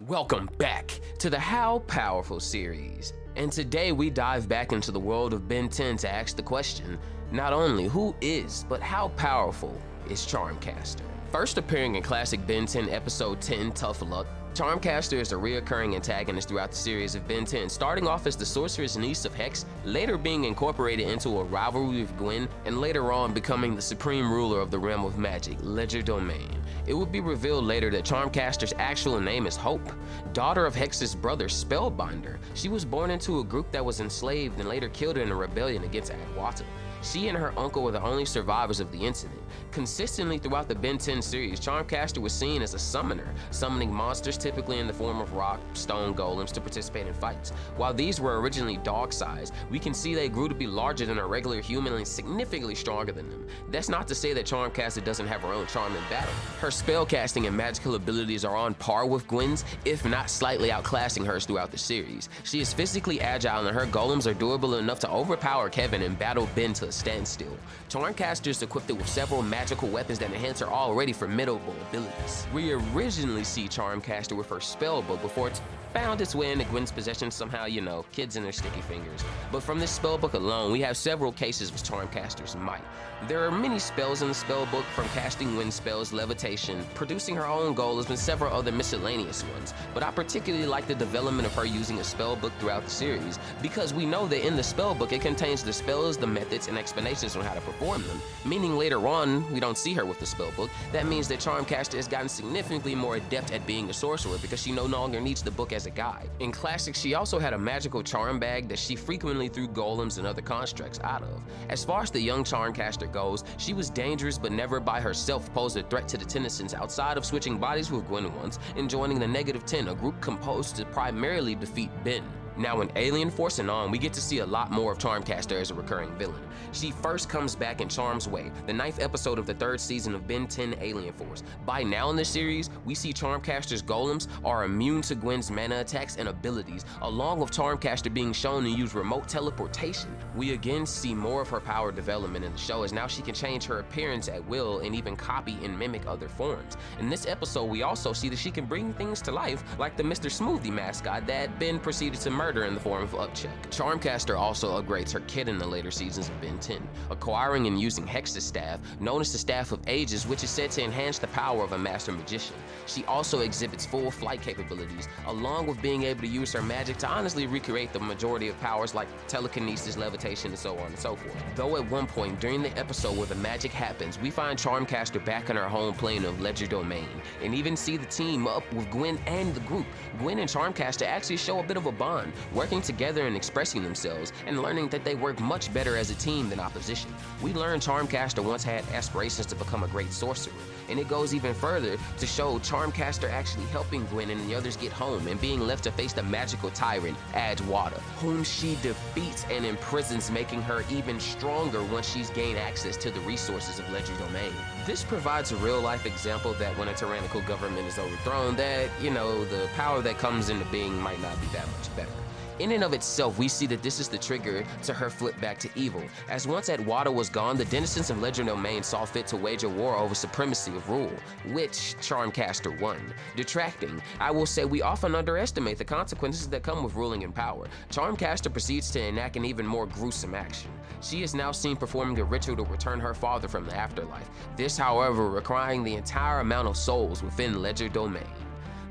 Welcome back to the How Powerful series, and today we dive back into the world of Ben 10 to ask the question, not only who is, but how powerful is Charmcaster? First appearing in classic Ben 10 episode 10, Tough Luck, Charmcaster is a reoccurring antagonist throughout the series of Ben 10, starting off as the sorceress niece of Hex, later being incorporated into a rivalry with Gwen, and later on becoming the supreme ruler of the realm of magic, Ledger Domain. It would be revealed later that Charmcaster's actual name is Hope, daughter of Hex's brother Spellbinder. She was born into a group that was enslaved and later killed in a rebellion against Adwata. She and her uncle were the only survivors of the incident. Consistently throughout the Ben 10 series, Charmcaster was seen as a summoner, summoning monsters typically in the form of rock, stone golems to participate in fights. While these were originally dog-sized, we can see they grew to be larger than a regular human and significantly stronger than them. That's not to say that Charmcaster doesn't have her own charm in battle. Her spellcasting and magical abilities are on par with Gwen's, if not slightly outclassing hers throughout the series. She is physically agile and her golems are durable enough to overpower Kevin and battle Ben to a standstill. Charmcaster is equipped with several magical weapons that enhance her already formidable abilities. We originally see Charmcaster with her spellbook before it's found its way into Gwen's possession somehow, kids and their sticky fingers. But from this spellbook alone, we have several cases of Charmcaster's might. There are many spells in the spellbook, from casting wind spells, levitation, producing her own golems, and several other miscellaneous ones. But I particularly like the development of her using a spellbook throughout the series, because we know that in the spellbook it contains the spells, the methods, and explanations on how to perform them. Meaning later on, we don't see her with the spellbook. That means that Charmcaster has gotten significantly more adept at being a sorcerer because she no longer needs the book as a guide. In Classic, she also had a magical charm bag that she frequently threw golems and other constructs out of. As far as the young Charmcaster goes, she was dangerous but never by herself posed a threat to the Tennysons outside of switching bodies with Gwen once and joining the Negative 10, a group composed to primarily defeat Ben. Now in Alien Force and on, we get to see a lot more of Charmcaster as a recurring villain. She first comes back in Charm's Way, the 9th episode of the 3rd season of Ben 10 Alien Force. By now in the series, we see Charmcaster's golems are immune to Gwen's mana attacks and abilities, along with Charmcaster being shown to use remote teleportation. We again see more of her power development in the show, as now she can change her appearance at will and even copy and mimic other forms. In this episode, we also see that she can bring things to life, like the Mr. Smoothie mascot that Ben proceeded to murder in the form of Upchuck. Charmcaster also upgrades her kit in the later seasons of Ben 10, acquiring and using Hex's staff, known as the Staff of Ages, which is said to enhance the power of a master magician. She also exhibits full flight capabilities, along with being able to use her magic to honestly recreate the majority of powers like telekinesis, levitation, and so on and so forth. Though at one point during the episode where the magic happens, we find Charmcaster back on her home plane of Ledger Domain, and even see the team up with Gwen and the group. Gwen and Charmcaster actually show a bit of a bond, working together and expressing themselves, and learning that they work much better as a team than opposition. We learn Charmcaster once had aspirations to become a great sorcerer, and it goes even further to show Charmcaster actually helping Gwen and the others get home and being left to face the magical tyrant, Adwata, whom she defeats and imprisons, making her even stronger once she's gained access to the resources of Ledger Domain. This provides a real-life example that when a tyrannical government is overthrown, that, the power that comes into being might not be that much better. In and of itself, we see that this is the trigger to her flip back to evil, as once Adwata was gone, the denizens of Ledger Domain saw fit to wage a war over supremacy of rule, which Charmcaster won. Detracting, I will say we often underestimate the consequences that come with ruling in power. Charmcaster proceeds to enact an even more gruesome action. She is now seen performing a ritual to return her father from the afterlife, this however requiring the entire amount of souls within Ledger Domain.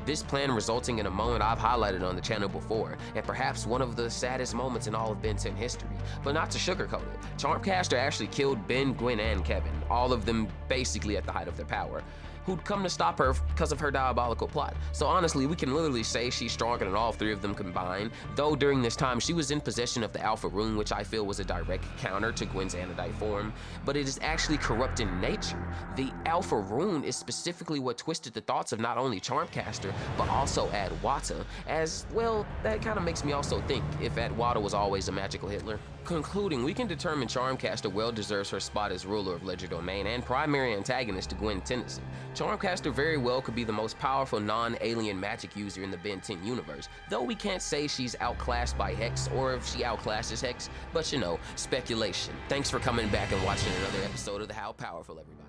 This plan resulting in a moment I've highlighted on the channel before, and perhaps one of the saddest moments in all of Ben 10 history. But not to sugarcoat it, Charmcaster actually killed Ben, Gwen, and Kevin, all of them basically at the height of their power, who'd come to stop her because of her diabolical plot. So honestly, we can literally say she's stronger than all three of them combined, though during this time she was in possession of the Alpha Rune, which I feel was a direct counter to Gwen's Anodite form, but it is actually corrupt in nature. The Alpha Rune is specifically what twisted the thoughts of not only Charmcaster, but also Adwata, as well, that kind of makes me also think if Adwata was always a magical Hitler. Concluding, we can determine Charmcaster well deserves her spot as ruler of Ledger Domain and primary antagonist to Gwen Tennyson. Charmcaster very well could be the most powerful non-alien magic user in the Ben 10 universe, though we can't say she's outclassed by Hex or if she outclasses Hex, but speculation. Thanks for coming back and watching another episode of the How Powerful, everybody.